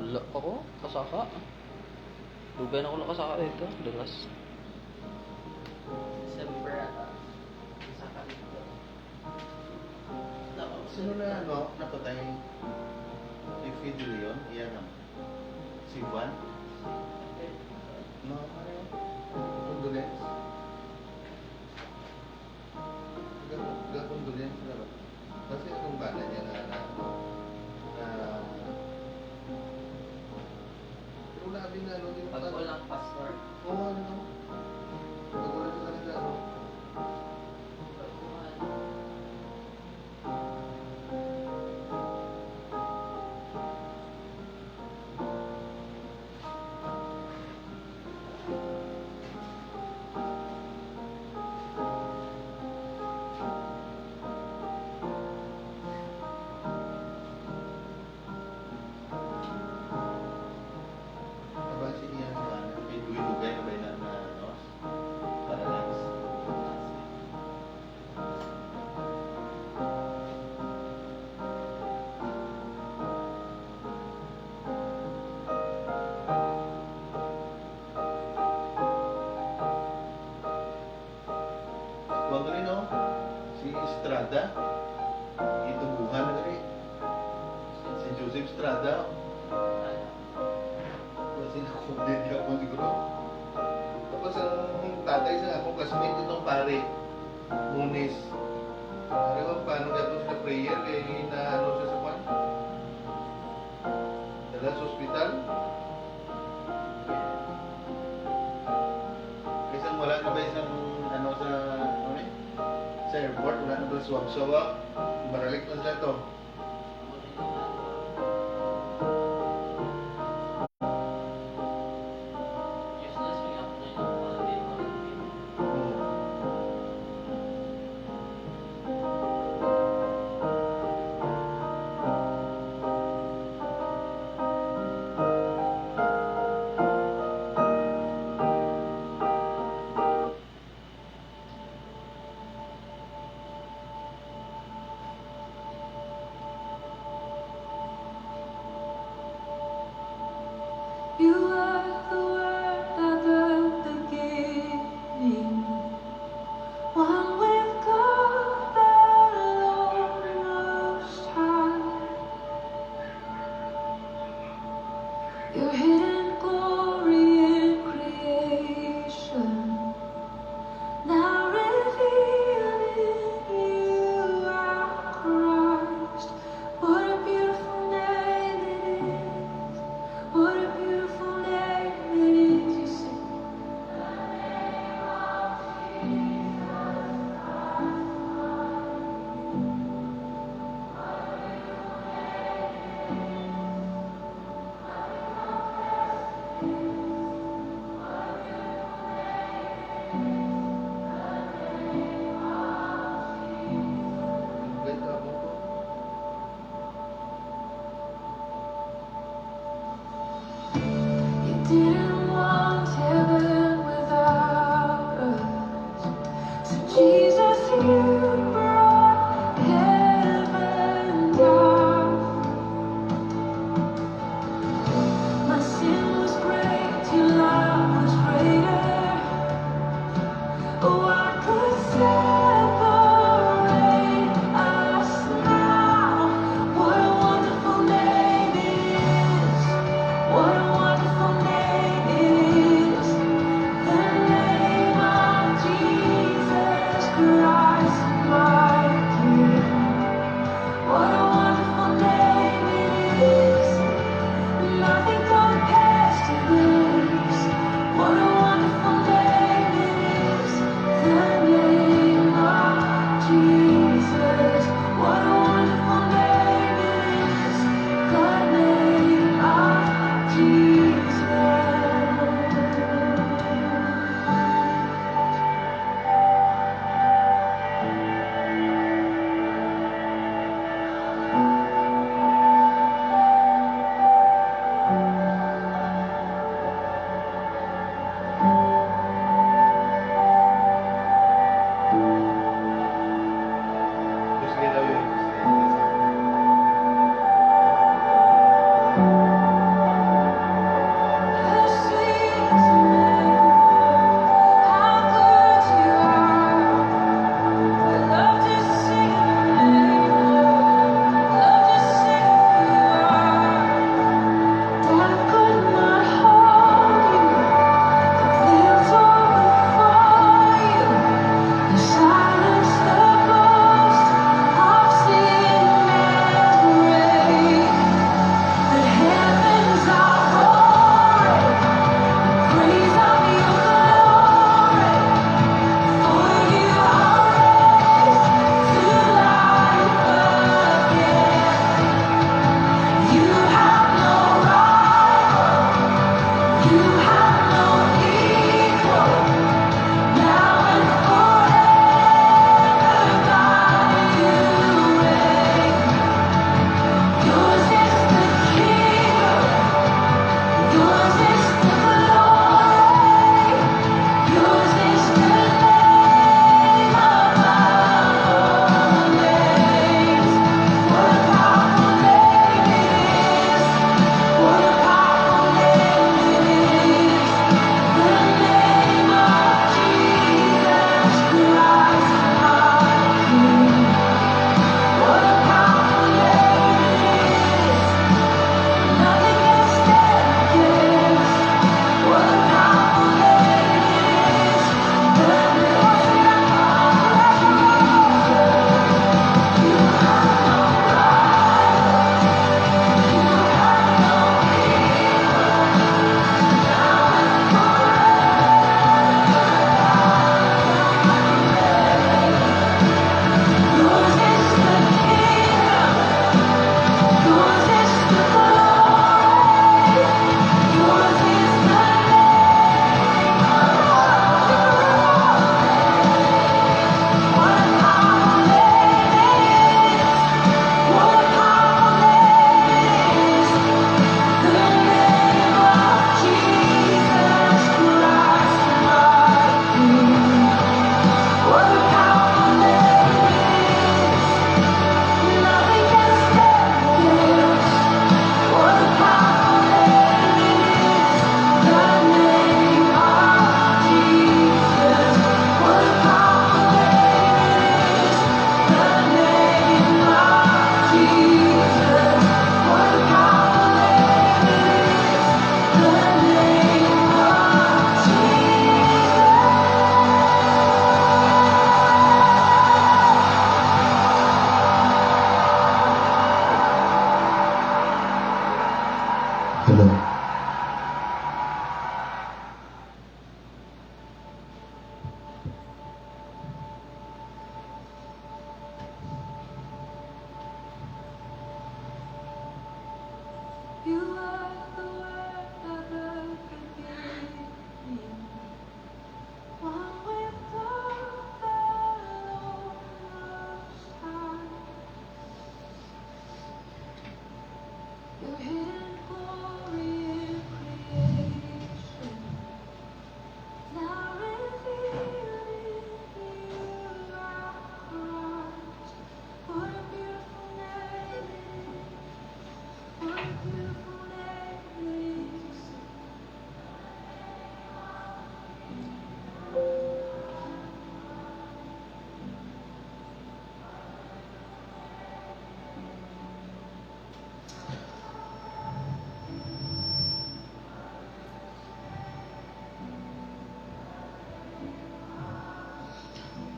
Wala ako, kasaka. Dugay na ako nakasaka dito, dulas. December ata. Saka dito. Sino na napatay? Si Fidel yun? Iyan naman. Si Juan? No, ano yun? Condolence? Condolence na ba? Kasi anong bala niya pero nabi na ano yung Pag walang pastor. oo, ano? Pag wala sa kanila, ano? Aba, si Ian na may duwi-dugay na ba yun na ano? Paralyze. Huwag rin, no? Si Estrada. Itubuhan na rin. Si Joseph Estrada. Kasi na-COVID ako siguro. Tapos ang tatay sa akong classmate itong pare. Munis. Ano ba, paano gato sila prayer? Eh, na ano siya sa kwan? Dala sa ospital. Kasi wala na ba isang ano sa ano eh? Sa airport, wala na ba swab-swab? Maralik na sila to. Useless yung ako na yung quarantine. You are the word at the beginning, one with God, the Lord Most High. Your hidden glory in creation, now revealed in you, our Christ. What a beautiful name it is. What a beautiful name it is, you sing.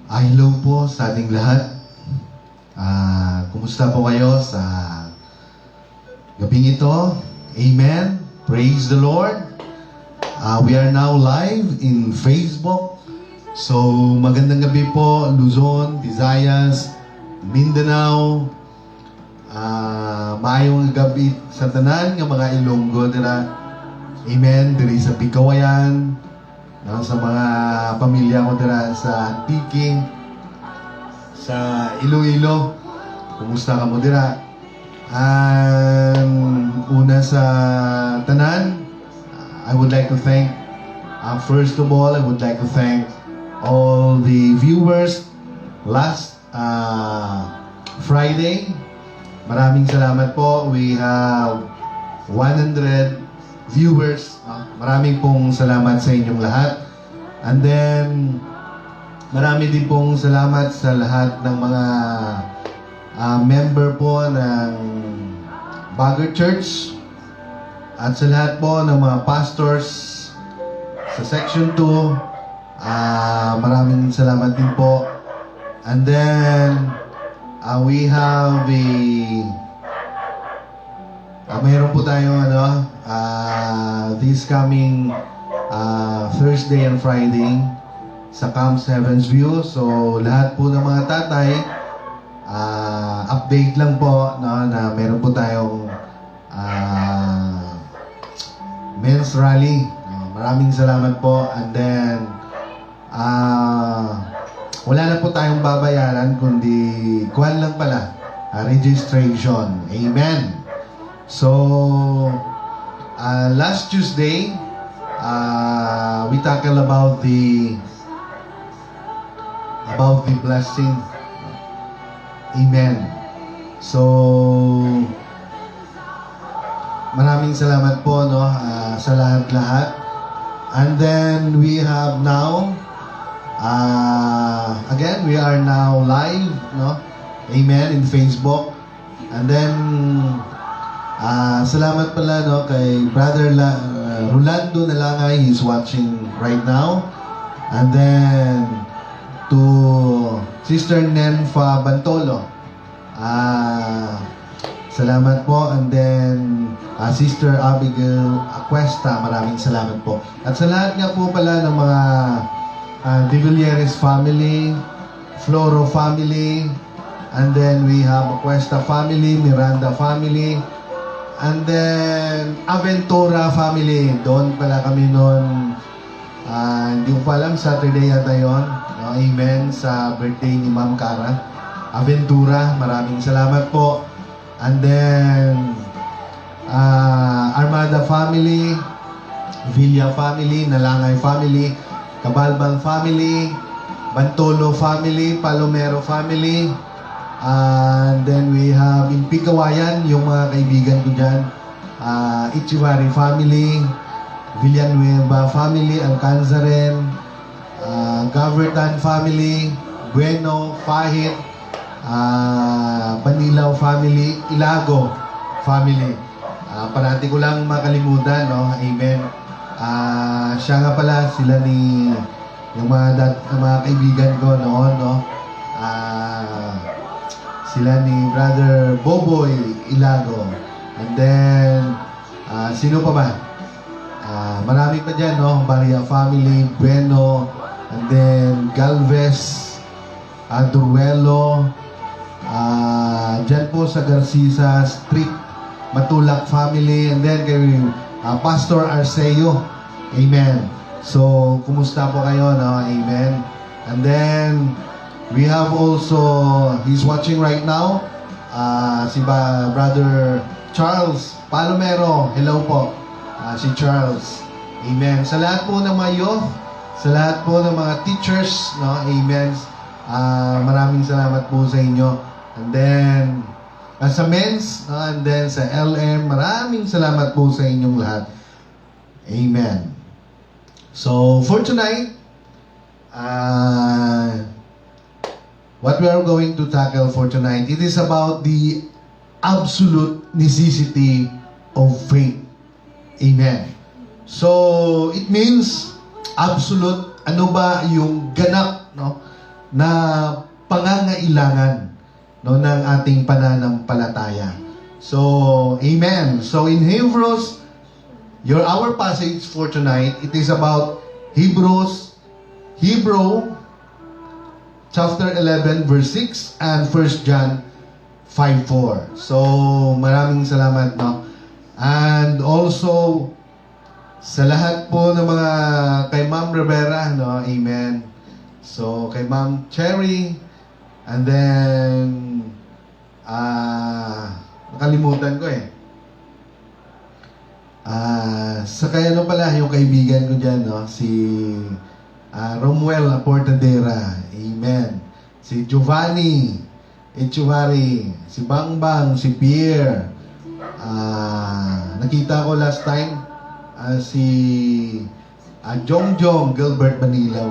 Hello po sa ating lahat. Kumusta po kayo sa gabing ito? Amen. Praise the Lord. We are now live in Facebook. So, magandang gabi po, Luzon, Visayas, Mindanao. Maayong gabi sa tanan ng mga Ilonggo dira. Amen. Diri sa Picawayan. Sa mga pamilya ko dira sa Antique, sa Iloilo. Kumusta ka mo dira? Una sa tanan, I would like to thank, first of all, I would like to thank all the viewers last Friday. Maraming salamat po. We have 100 viewers. Maraming pong salamat sa inyong lahat. And then, marami din pong salamat sa lahat ng mga member po ng Bagger Church at sa lahat po ng mga pastors sa Section 2. Maraming salamat din po. And then, we have mayroon po tayong this coming Thursday and Friday sa Camp Heaven's View. So, lahat po ng mga tatay, update lang po na meron po tayong men's rally. Maraming salamat po. And then, wala na po tayong babayaran kundi kuwan lang pala, registration. Amen. So, last Tuesday, we tackled about the blessing. Amen. So, maraming salamat po sa lahat-lahat. And then we have now, again, we are now live, Amen, in Facebook. And then, salamat pala kay Brother Rolando Nalangay, he's watching right now. And then to Sister Nenfa Bantolo, salamat po. And then Sister Abigail Acuesta, maraming salamat po. At sa lahat nga po pala ng mga De Villeres family, Floro family, and then we have Acuesta family, Miranda family, and then Aventura family. Doon pala kami noon, hindi ko pa alam, Saturday yata yun. Amen, sa birthday ni Ma'am Cara. Aventura, maraming salamat po. And then Armada family, Villa family, Nalangay family, Cabalbal family, Bantolo family, Palomero family. And then we have in Picawayan, yung mga kaibigan ko dyan, Ichiwari family, Villanueva family, Alcanzaren, Gavertan family, Bueno, Fahit, Banilaw family, Ilago family. Parati ko lang makalimutan, Amen. Siya nga pala, sila ni yung mga kaibigan ko noon, sila ni Brother Boboy Ilago. And then, sino pa ba? Marami pa dyan, Maria family, Bueno, and then Galvez, Duruelo, dyan po sa Garcisa Street, Matulak family, and then kay Pastor Arceo. Amen. So, kumusta po kayo, Amen. And then, we have also, he's watching right now, si Brother Charles Palomero. Hello po, si Charles. Amen. Sa lahat po ng mga youth, sa lahat po ng mga teachers, Amen. Maraming salamat po sa inyo. And then, sa men's, and then sa LM, maraming salamat po sa inyong lahat. Amen. So, for tonight, what we are going to tackle for tonight, it is about the absolute necessity of faith. Amen. So, it means absolute, ano ba yung ganap, na pangangailangan, no, ng ating pananampalataya. So, amen. So, in Hebrews, our passage for tonight, it is about Hebrew chapter 11 verse 6 and 1 John 5:4. So, maraming salamat, no? And also, sa lahat po ng mga kay Ma'am Rivera, no? Amen. So, kay Ma'am Cherry, and then, nakalimutan ko eh. Sa kaya ano pala, yung kaibigan ko dyan, no? Si Romuel Aportadera. Amen. Si Giovanni Echevarri, si Bangbang, si Pierre. Nakita ko last time, si Jongjong Gilbert Manilaw.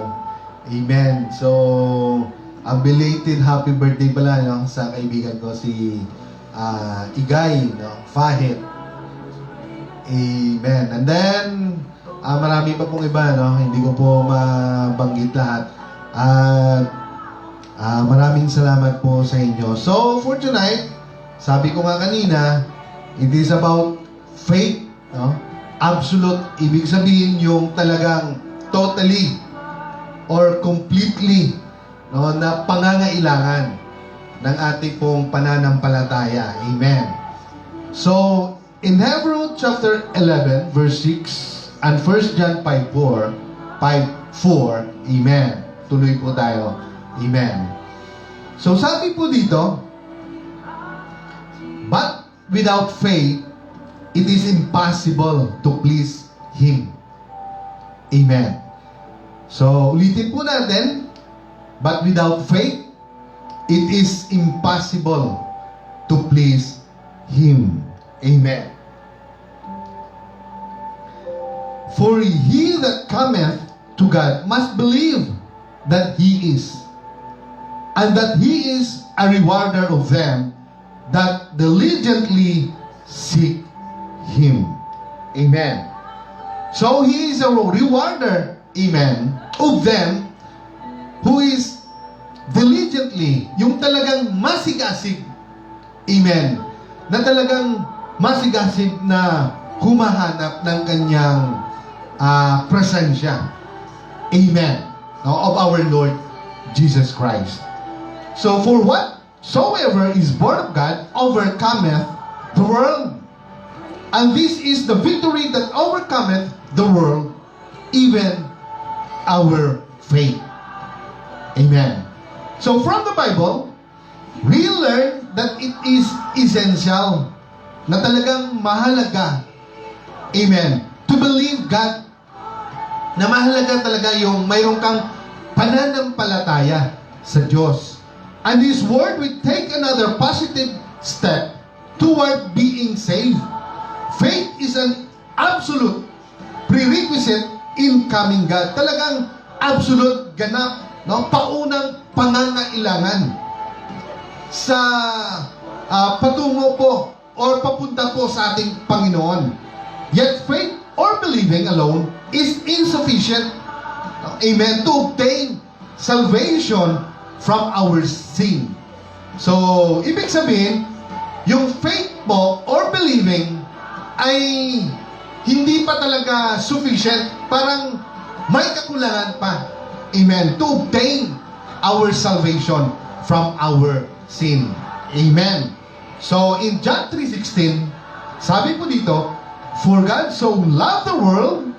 Amen. So, a belated happy birthday pala, no, sa kaibigan ko si Igay, no, Fahit. Amen. And then, marami pa pong iba, no, hindi ko po mabanggit lahat. At maraming salamat po sa inyo. So, for tonight, sabi ko nga kanina, it is about faith, no? Absolute, ibig sabihin yung talagang totally or completely, no, na pangangailangan ng ating pong pananampalataya. Amen. So, in Hebrew chapter 11, verse 6, and 1 John 5:4, amen. Tuloy po tayo. Amen. So, sabi po dito, but without faith, it is impossible to please Him. Amen. So, ulitin po natin, but without faith, it is impossible to please Him. Amen. For he that cometh to God must believe that He is, and that He is a rewarder of them that diligently seek Him. Amen. So, He is a rewarder, amen, of them who is diligently, yung talagang masigasig, amen, na talagang masigasig na humahanap ng kanyang presensya, amen, no, of our Lord Jesus Christ. So, for whatsoever is born of God overcometh the world. And this is the victory that overcometh the world, even our faith. Amen. So from the Bible, we learn that it is essential, na talagang mahalaga, amen, to believe God, na mahalaga talaga yung mayroon kang pananampalataya sa Diyos. And His Word will take another positive step toward being saved. Faith is an absolute prerequisite in coming God. Talagang absolute, ganap, no, paunang pangangailangan sa patungo po or papunta po sa ating Panginoon. Yet faith or believing alone is insufficient, amen, to obtain salvation from our sin. So, ibig sabihin, yung faith mo or believing ay hindi pa talaga sufficient, parang may kakulangan pa, amen, to obtain our salvation from our sin. Amen. So, in John 3:16, sabi po dito, for God so loved the world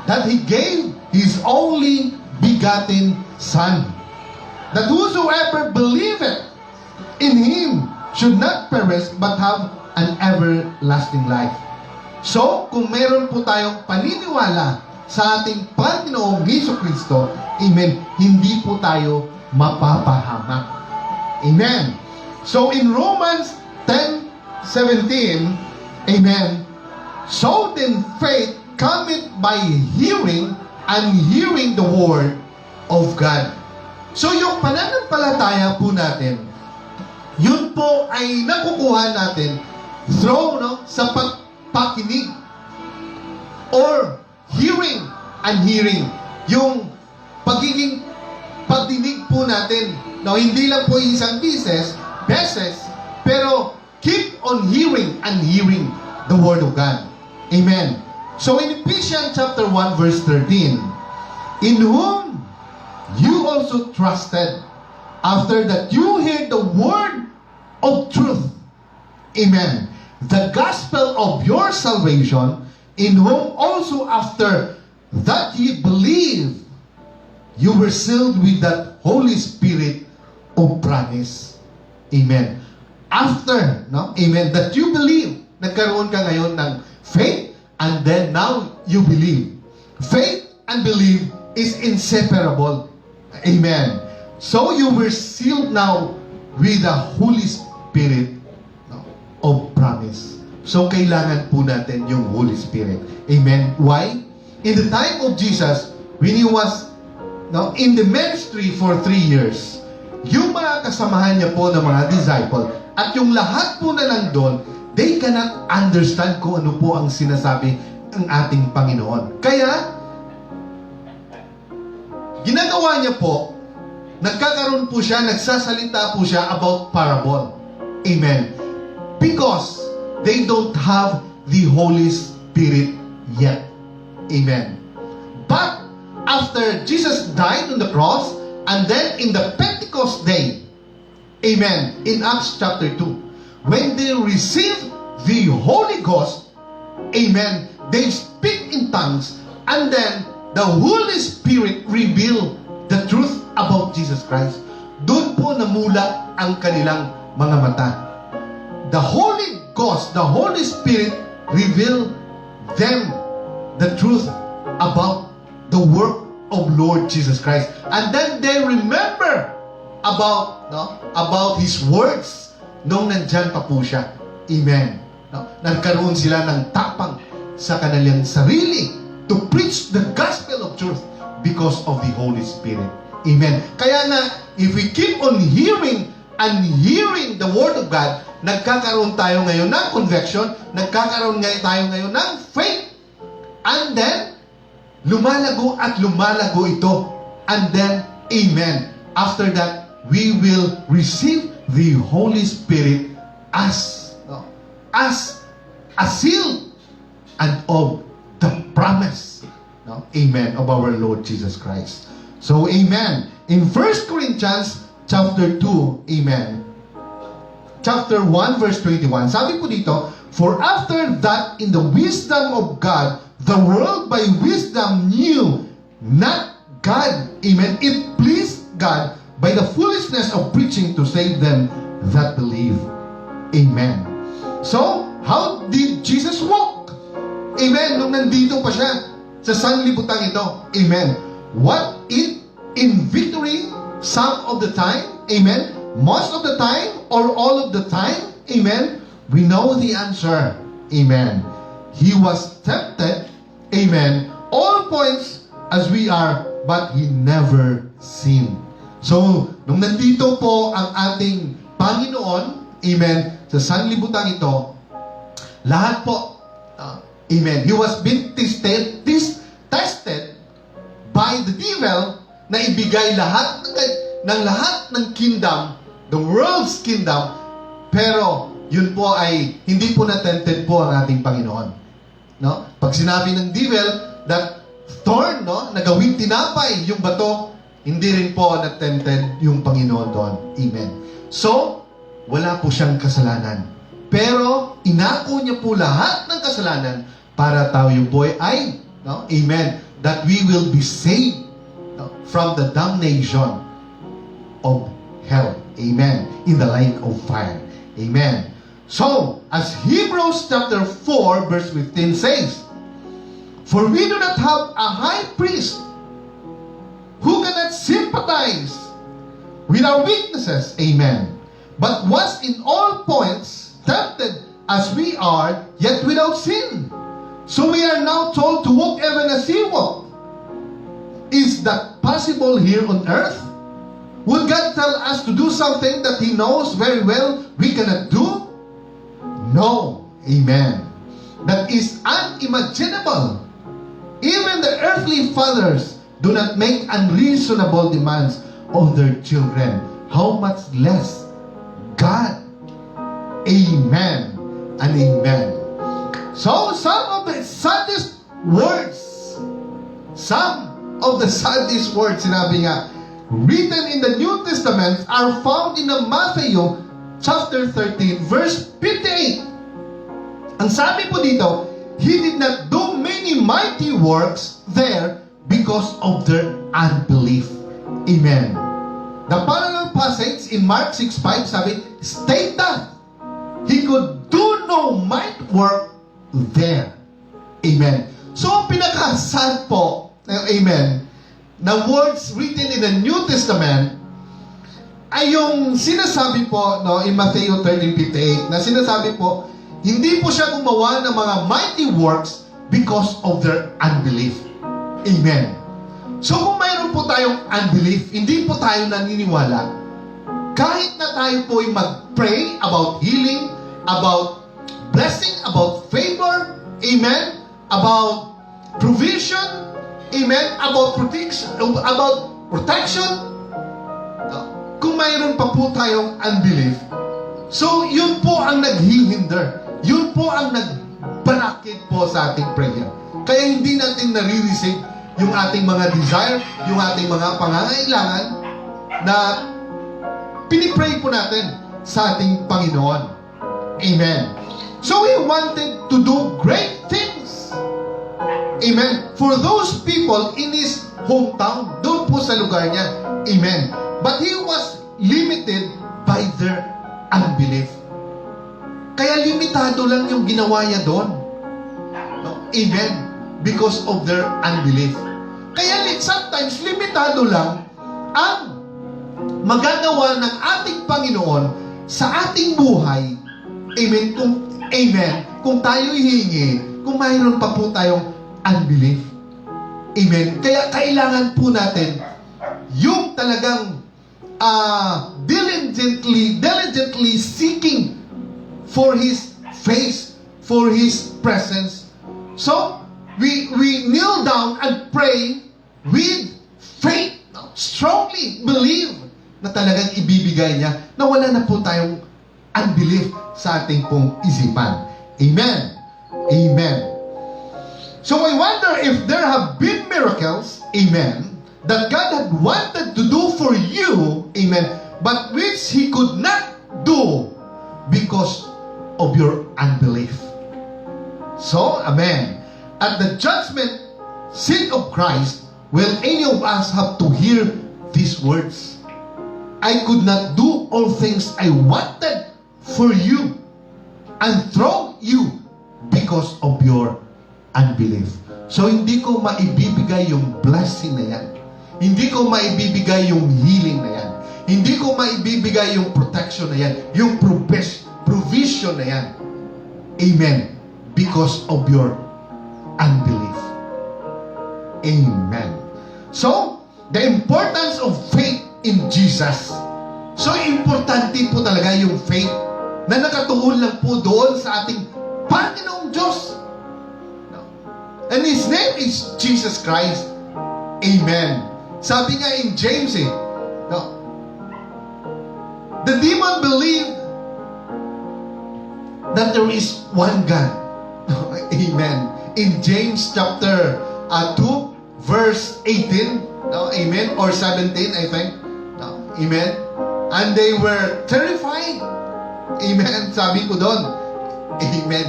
that He gave His only begotten Son, that whosoever believeth in Him should not perish but have an everlasting life. So, kung meron po tayong paniniwala sa ating Panginoong Jesucristo, amen, hindi po tayo mapapahamak. Amen. So, in Romans 10:17, amen, so then faith cometh by hearing, and hearing the word of God. So, yung pananampalataya po natin, yun po ay nakukuha natin through, no, sa pakinig or hearing and hearing, yung pagiging pagdinig po natin. No, hindi lang po isang beses, pero keep on hearing and hearing the Word of God. Amen. So in Ephesians chapter 1 verse 13, in whom you also trusted, after that you heard the word of truth. Amen. The gospel of your salvation, in whom also after that ye believe, you were sealed with that Holy Spirit of promise. Amen. After, no? Amen, that you believe, nagkaroon ka ngayon ng faith, and then now you believe. Faith and belief is inseparable. Amen. So you were sealed now with the Holy Spirit, no, of promise. So kailangan po natin yung Holy Spirit. Amen. Why? In the time of Jesus, when He was in the ministry for 3 years, yung mga kasamahan niya po ng mga disciple, at yung lahat po na nandun, they cannot understand kung ano po ang sinasabi ng ating Panginoon. Kaya, ginagawa niya po, nagkakaroon po siya, nagsasalita po siya about parable. Amen. Because they don't have the Holy Spirit yet. Amen. But after Jesus died on the cross, and then in the Pentecost day, amen, in Acts chapter 2, when they received the Holy Ghost, amen, they speak in tongues, and then the Holy Spirit revealed the truth about Jesus Christ. Doon po namula ang kanilang mga mata. The Holy Ghost, the Holy Spirit revealed them the truth about the work of Lord Jesus Christ. And then they remember about His words nung nandyan pa po siya. Amen. Nagkaroon sila ng tapang sa kanilang sarili to preach the gospel of truth because of the Holy Spirit. Amen. Kaya na, if we keep on hearing and hearing the Word of God, nagkakaroon tayo ngayon ng conviction, nagkakaroon tayo ngayon ng faith, and then, lumalago at lumalago ito. And then, amen. After that, we will receive the Holy Spirit as a seal and of the promise, amen, of our Lord Jesus Christ. So, amen. In 1 Corinthians chapter 2, amen, chapter 1 verse 21, sabi po dito, for after that in the wisdom of God, the world by wisdom knew not God, amen, it pleased God by the foolishness of preaching to save them that believe. Amen. So, how did Jesus walk? Amen. Nung nandito pa siya sa sanlibutan ito. Amen. What in victory, some of the time, amen, most of the time, or all of the time, amen, we know the answer. Amen. He was tempted, amen, all points as we are, but He never sinned. So, nung nandito po ang ating Panginoon, amen, sa sanlibutan ito, lahat po, amen, He was being tested by the devil na ibigay lahat ng kingdom, the world's kingdom, pero yun po ay hindi po na-tempted po ang ating Panginoon. No? Pag sinabi ng devil that thorn, na gawing tinapay yung bato, hindi rin po na-tempted yung Panginoon doon. Amen. So, wala po siyang kasalanan. Pero, inako niya po lahat ng kasalanan para tayo po ay, amen, that we will be saved from the damnation of hell. Amen. In the lake of fire. Amen. So, as Hebrews chapter 4 verse 15 says, for we do not have a high priest who cannot sympathize with our weaknesses. Amen. But was in all points tempted as we are, yet without sin. So we are now told to walk even as He walked. Is that possible here on earth? Will God tell us to do something that He knows very well we cannot do? No. Amen. That is unimaginable. Even the earthly fathers do not make unreasonable demands on their children. How much less God? Amen and amen. So, some of the saddest words, sinabi nga, written in the New Testament are found in the Matthew chapter 13, verse 58. Ang sabi po dito, He did not do many mighty works there because of their unbelief. Amen. The parallel passage in Mark 6:5 sabi, state that He could do no might work there. Amen. So, pinaka-sad po, amen, na words written in the New Testament ay yung sinasabi po in Matthew 13:58 na sinasabi po, hindi po siya gumawa ng mga mighty works because of their unbelief. Amen. So kung mayroon po tayong unbelief, hindi po tayo naniniwala, kahit na tayo po ay mag-pray about healing, about blessing, about favor, amen, about provision, amen, about protection, kung mayroon pa po tayong unbelief, so yun po ang naghihinder. Yun po ang nagbarakit po sa ating prayer. Kaya hindi natin nare-receive yung ating mga desire, yung ating mga pangangailangan na pinipray po natin sa ating Panginoon. Amen. So He wanted to do great things. Amen. For those people in His hometown, doon po sa lugar niya. Amen. But He was limited by their unbelief. Kaya limitado lang yung ginawa niya doon. No? Amen. Because of their unbelief. Kaya sometimes limitado lang ang magagawa ng ating Panginoon sa ating buhay. Amen. Kung tayo hihingi, kung mayroon pa po tayong unbelief. Amen. Kaya kailangan po natin yung talagang diligently seeking for His face, for His presence. So, we kneel down and pray with faith. Strongly believe na talagang ibibigay niya na wala na po tayong unbelief sa ating pong isipan. Amen. Amen. So, I wonder if there have been miracles, amen, that God had wanted to do for you, amen, but which He could not do because of your unbelief. So, amen. At the judgment seat of Christ, will any of us have to hear these words? I could not do all things I wanted for you and throw you because of your unbelief. So, hindi ko maibibigay yung blessing na yan. Hindi ko maibibigay yung healing na yan. Hindi ko maibibigay yung protection na yan. Yung provision na yan. Amen. Because of your unbelief. Amen. So, the importance of faith in Jesus. So, importante po talaga yung faith na nakatuon lang po doon sa ating Panginoong Diyos. And His name is Jesus Christ. Amen. Sabi nga in James, the demon believed that there is one God. Amen. In James chapter 2, verse 18, amen, or 17, I think. Amen. And they were terrified. Amen. Sabi ko doon. Amen.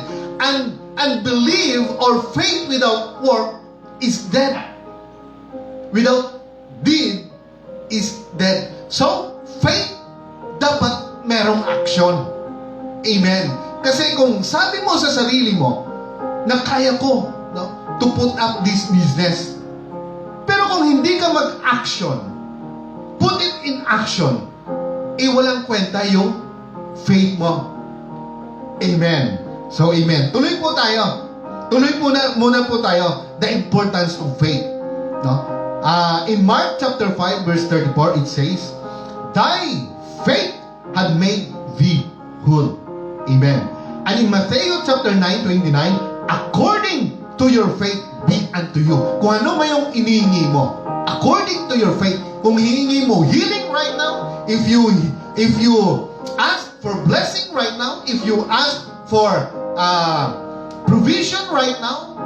And believe or faith without work is dead. Without deed is dead. So, faith dapat merong action. Amen. Kasi kung sabi mo sa sarili mo na kaya ko to put up this business, pero kung hindi ka mag-action, put it in action, walang kwenta yung faith mo. Amen. So, amen. Tuloy po tayo. Tuloy muna po tayo. The importance of faith. In Mark chapter 5, verse 34, it says, thy faith had made thee whole. Amen. And in Matthew chapter 9:29, according to your faith be unto you. Kung ano may yung inihingi mo, according to your faith. Kung hihingi mo healing right now, if you ask for blessing right now, if you ask for provision right now,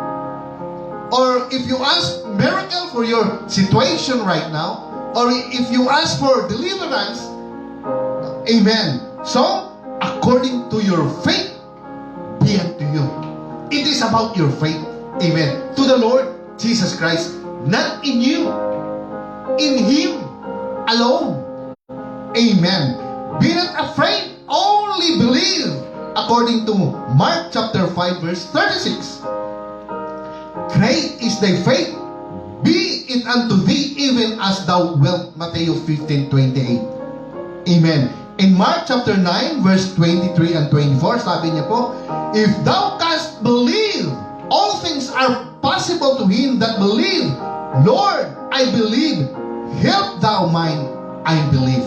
or if you ask miracle for your situation right now, or if you ask for deliverance, amen. So, according to your faith, be unto you. It is about your faith, amen, to the Lord Jesus Christ, not in you, in Him alone, amen. Be not afraid, only believe, according to Mark chapter 5 verse 36. Great is thy faith, be it unto thee even as thou wilt. Matthew 15:28. Amen. In Mark chapter 9 verse 23 and 24, sabi niya po, if thou canst believe, all things are possible to him that believe. Lord, I believe, help thou mine unbelief.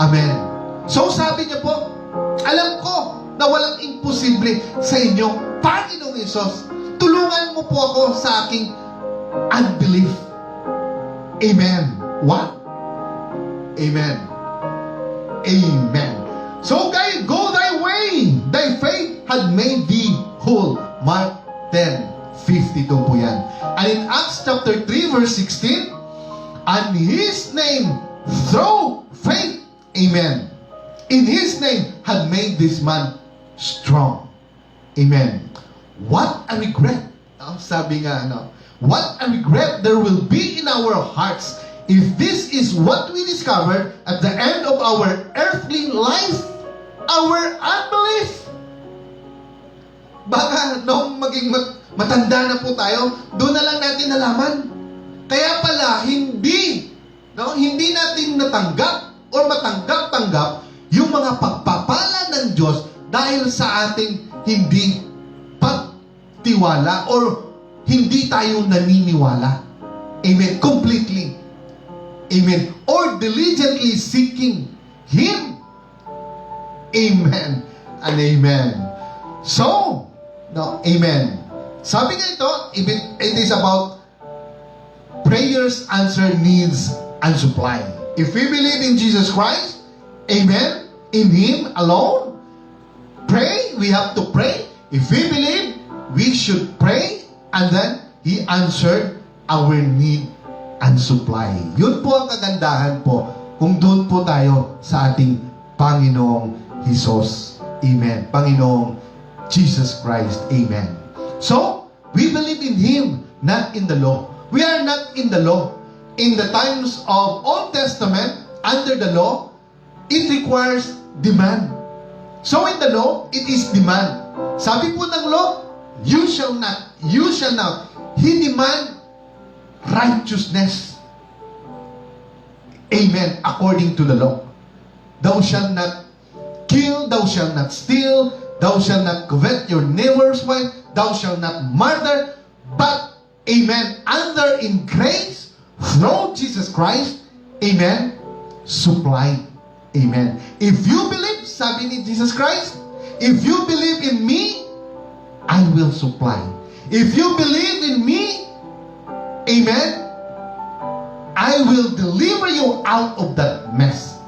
Amen. So sabi niya po, alam ko na walang imposible sa inyo, Panginoong Hesus. Tulungan mo po ako sa aking unbelief. Amen. What? Amen. Amen. So guys, go thy way. Thy faith had made thee whole. Mark 10:52 po yan. And in Acts chapter 3 verse 16, and His name through faith, amen, in His name had made this man strong. Amen. What a regret. Sabi nga, what a regret there will be in our hearts if this is what we discover at the end of our earthly life, our unbelief. Baka nung maging matanda na po tayo, doon na lang natin nalaman. Kaya pala, hindi natin natanggap o matanggap-tanggap yung mga pagpapala ng Diyos dahil sa ating hindi pagtiwala or hindi tayo naniniwala. Amen. Completely. Amen. Or diligently seeking Him. Amen. And amen. So, amen. Sabi nga ito, it is about prayers answered needs and supply. If we believe in Jesus Christ, amen, in Him alone, pray, we have to pray. If we believe, we should pray, and then He answered our need and supply. Yun po ang kagandahan po kung doon po tayo sa ating Panginoong Hesus. Amen. Panginoong Jesus Christ. Amen. So, we believe in Him, not in the law. We are not in the law. In the times of Old Testament, under the law, it requires demand. So in the law, it is demand. Sabi po ng law, you shall not. He demand righteousness. Amen. According to the law. Thou shalt not kill, thou shalt not steal, thou shalt not covet your neighbor's wife, thou shalt not murder. But, amen, under in grace, through Jesus Christ, amen, supply. Amen. If you believe, sabi ni Jesus Christ, if you believe in me, I will supply. If you believe in me, amen, I will deliver you out of that mess.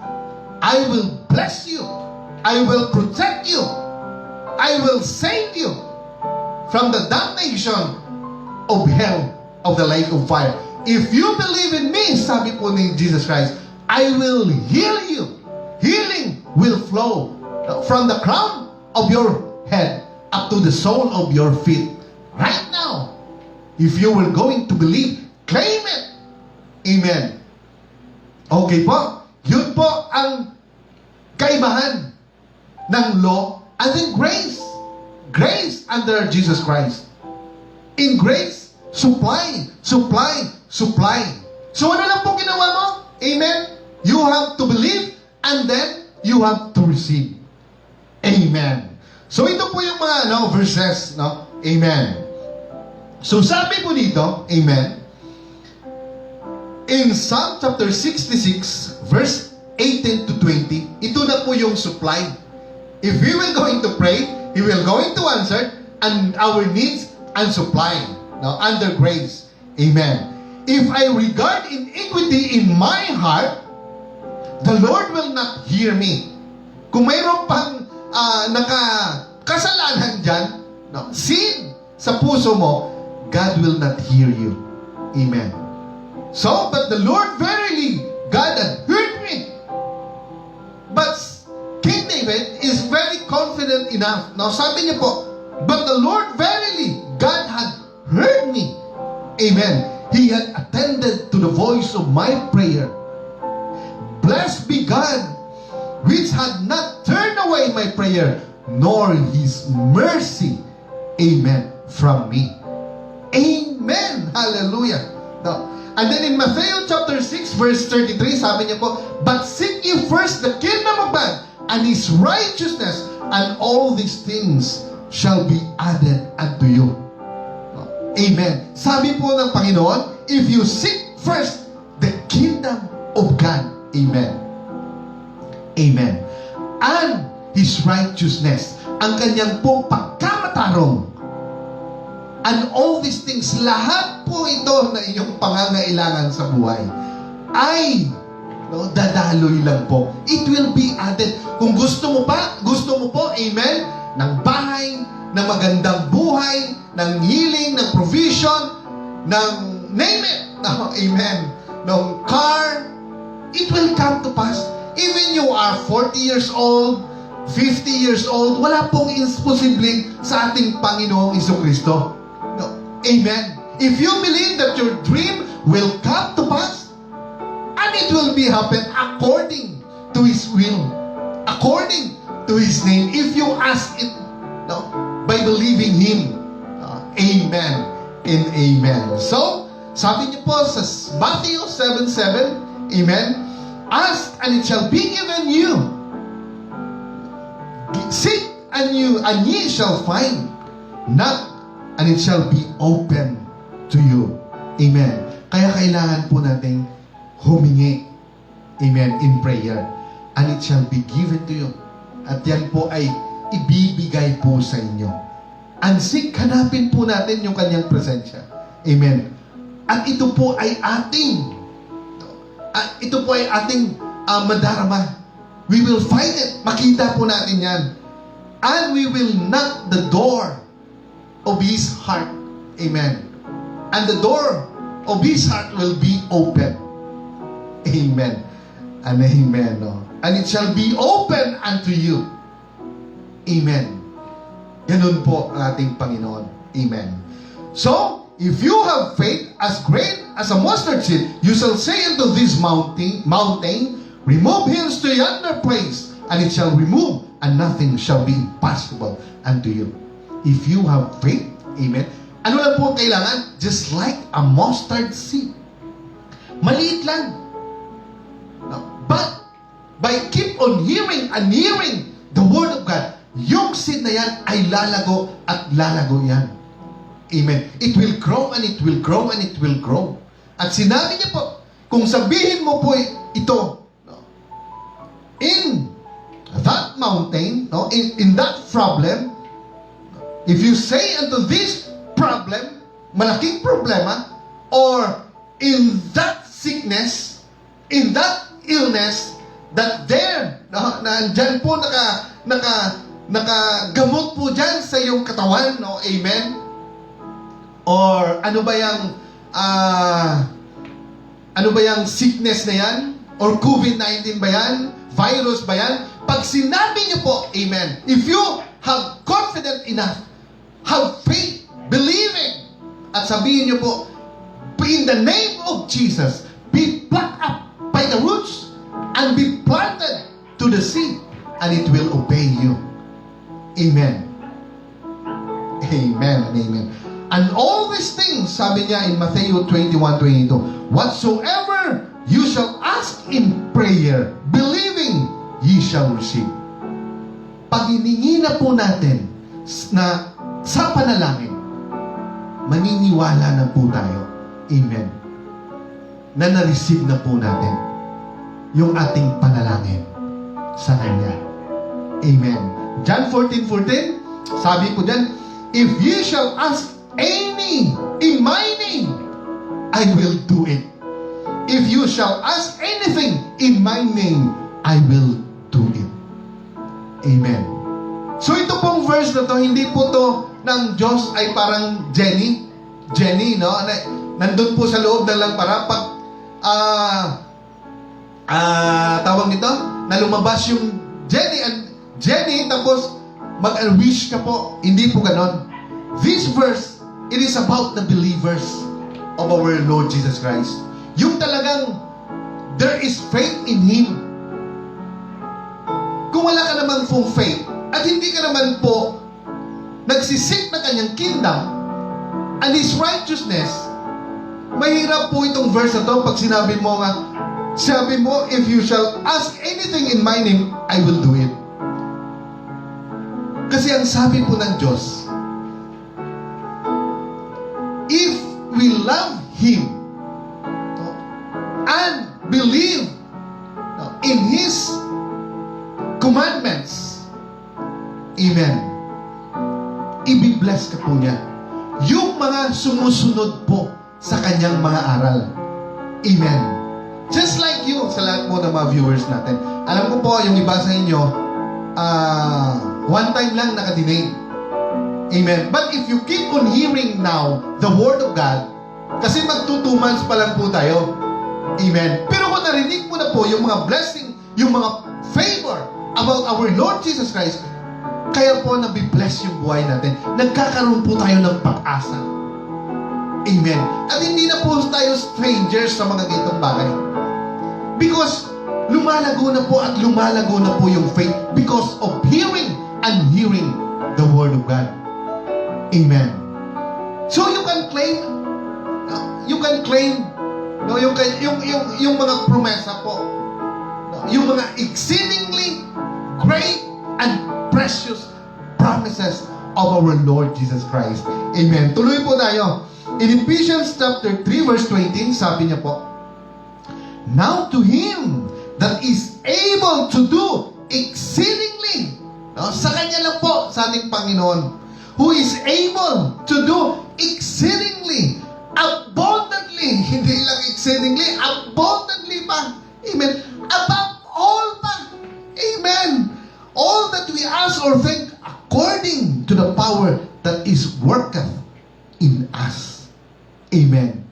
I will bless you. I will protect you. I will save you from the damnation of hell, of the lake of fire. If you believe in me, sabi po ni Jesus Christ, I will heal you. Healing will flow from the crown of your head up to the sole of your feet. Right now, if you were going to believe, claim it. Amen. Okay po? Yun po ang kaibahan ng law and then grace. Grace under Jesus Christ. In grace, supply. So ano lang po ginawa mo? Amen? You have to believe and then you have to receive. Amen. So ito po yung mga verses, Amen. So sabi po dito, amen, in Psalm chapter 66, verse 18 to 20, ito na po yung supply. If we will going to pray, He will going to answer and our needs and supply. Now, under grace. Amen. If I regard iniquity in my heart, the Lord will not hear me. Kung mayroon pang nakasalanan dyan, no, sin sa puso mo, God will not hear you. Amen. So, but the Lord verily, God had heard me. But King David is very confident enough. Now, sabi niya po, but the Lord verily, God had heard me. Amen. He had attended to the voice of my prayer. Blessed be God, which had not turned away my prayer, nor His mercy, amen, from me. Amen. Hallelujah. Now, and then in Matthew chapter 6, verse 33, sabi niya po, but seek ye first the kingdom of God and His righteousness, and all these things shall be added unto you. Amen. Sabi po ng Panginoon, if you seek first the kingdom of God, amen. Amen. And His righteousness, ang kanyang pong pagkamatarong, and all these things, lahat po ito na inyong pangangailangan sa buhay, ay dadaloy lang po. It will be added. Kung gusto mo po, amen, ng bahay, ng magandang buhay, ng healing, ng provision, ng name it, amen, ng car, it will come to pass. Even you are 40 years old, 50 years old, wala pong imposible sa ating Panginoong Jesucristo. No. Amen. If you believe that your dream will come to pass, and it will be happen according to His will, according to His name, if you ask it, no, by believing Him. Amen and amen. So, sabi niyo po sa Matthew 7:7, amen, ask and it shall be given you. Seek and ye shall find. Knock and it shall be open to you. Amen. Kaya kailangan po nating humingi, amen, in prayer, and it shall be given to you. At yan po ay ibibigay po sa inyo. And seek, hanapin po natin yung kanyang presensya. Amen. At ito po ay ating madarama. We will find it. Makita po natin yan. And we will knock the door of His heart. Amen. And the door of His heart will be open. Amen. And amen. No? And it shall be open unto you. Amen. Ganun po ang ating Panginoon. Amen. So, if you have faith as great as a mustard seed, you shall say unto this mountain, remove hence to yonder place, and it shall remove, and nothing shall be impossible unto you. If you have faith, amen. Ano lang po kailangan? Just like a mustard seed. Maliit lang. No. But, by keep on hearing and hearing the Word of God, yung seed na yan ay lalago at lalago yan. Amen. It will grow and it will grow and it will grow. At sinabi niya po, kung sabihin mo po ito, no, in that mountain, no, in that problem, if you say unto this problem, malaking problema, or in that sickness, in that illness, that there, no, nandyan po nakagamot po dyan sa iyong katawan, no? Amen? Or ano ba yung sickness na yan? Or COVID-19 ba yan? Virus ba yan? Pag sinabi niyo po, amen, if you have confident enough, have faith, believing, at sabihin niyo po, in the name of Jesus, be plucked up by the roots and be planted to the sea, and it will obey you. Amen. Amen and amen. And all these things, sabi niya in Matthew 21:22, whatsoever you shall ask in prayer, believing, ye shall receive. Pag hiningi na po natin na sa panalangin, maniniwala na po tayo. Amen. Na na-receive na po natin yung ating panalangin sa Kanya. Amen. John 14:14, sabi ko dyan, if ye shall ask any in my name, I I will do it. If you shall ask anything in my name, I will do it. Amen. So ito pong verse na to, hindi po to ng Diyos ay parang Jenny, no? Nandun po sa loob ng lampara. Pag, tawag nito, na lumabas yung Jenny, tapos mag-wish ka po. Hindi po ganon. This verse, it is about the believers of our Lord Jesus Christ. Yung talagang, there is faith in Him. Kung wala ka naman pong faith, at hindi ka naman po nagsisik na kanyang kingdom and His righteousness, mahirap po itong verse na to pag sinabi mo, if you shall ask anything in my name, I will do it. Kasi ang sabi po ng Diyos, if we love Him and believe in His commandments, amen, i-bless ka po niya yung mga sumusunod po sa kanyang mga aral. Amen. Just like you, sa lahat po ng mga viewers natin. Alam ko po, yung iba sa inyo, one time lang nakadenay. Amen. But if you keep on hearing now the Word of God, kasi mag 2 months pa lang po tayo. Amen. Pero kung narinig mo na po yung mga blessing, yung mga favor about our Lord Jesus Christ, kaya po nabibless yung buhay natin. Nagkakaroon po tayo ng pag-asa. Amen. At hindi na po tayo strangers sa mga ganitong bagay. Because lumalago na po at lumalago na po yung faith because of hearing and hearing the Word of God. Amen. So you can claim yung mga promesa po, yung mga exceedingly great and precious promises of our Lord Jesus Christ. Amen. Tuloy po tayo. In Ephesians chapter 3 verse 20, sabi niya po, now to Him that is able to do exceedingly, sa Kanya lang po, sa ating Panginoon, who is able to do exceedingly, abundantly, hindi lang exceedingly, abundantly pa, amen, above all pa, amen, all that we ask or think according to the power that is worketh in us. Amen.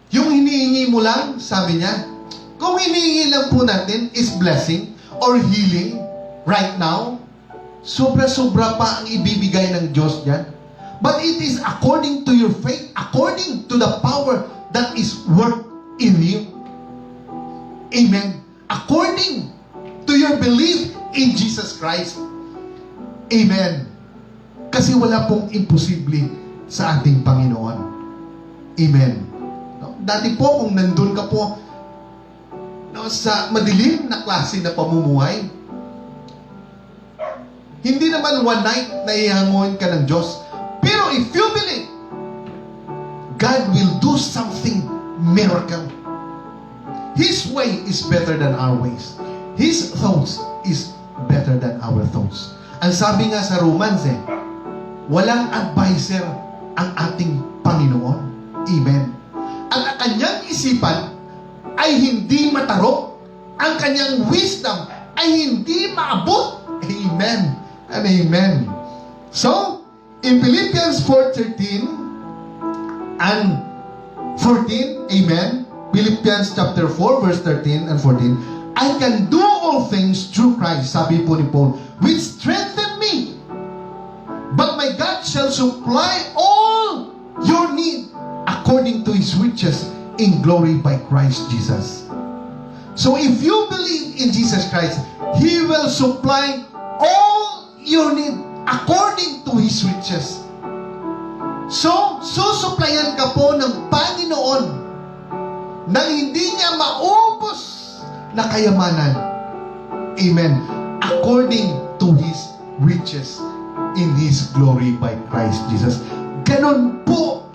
Yung hinihingi mo lang, sabi niya, kung hinihingi lang po natin is blessing or healing right now, sobra-sobra pa ang ibibigay ng Diyos diyan. But it is according to your faith, according to the power that is worked in you. Amen. According to your belief in Jesus Christ. Amen. Kasi wala pong imposible sa ating Panginoon. Amen. Dati po, kung nandun ka po sa madilim na klase na pamumuhay, hindi naman one night na ihanguin ka ng Diyos. Pero if you believe, God will do something miracle. His way is better than our ways. His thoughts is better than our thoughts. Ang sabi nga sa Romans walang advisor ang ating Panginoon. Amen. Ang kanyang isipan ay hindi matarok. Ang kanyang wisdom ay hindi maabot. Amen and amen. So, in Philippians 4:13 and 14, amen, Philippians chapter 4 verse 13 and 14, I can do all things through Christ, sabi po ni Paul, which strengthen me. But my God shall supply all your need according to His riches in glory by Christ Jesus. So if you believe in Jesus Christ, He will supply all your need according to His riches. So, susuplayan ka po ng Panginoon nang hindi niya maubos na kayamanan. Amen. According to His riches in His glory by Christ Jesus. Ganon po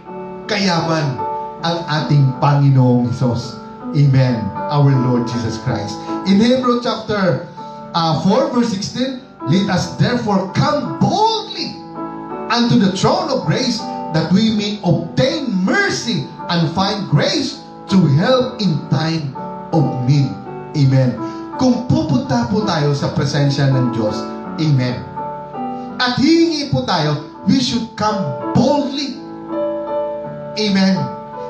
kayaman ang ating Panginoong Hesus. Amen. Our Lord Jesus Christ. In Hebrews chapter 4 verse 16, let us therefore come boldly unto the throne of grace that we may obtain mercy and find grace to help in time of need. Amen. Kung pupunta po tayo sa presensya ng Diyos, amen, at hihingi po tayo, we should come boldly. Amen.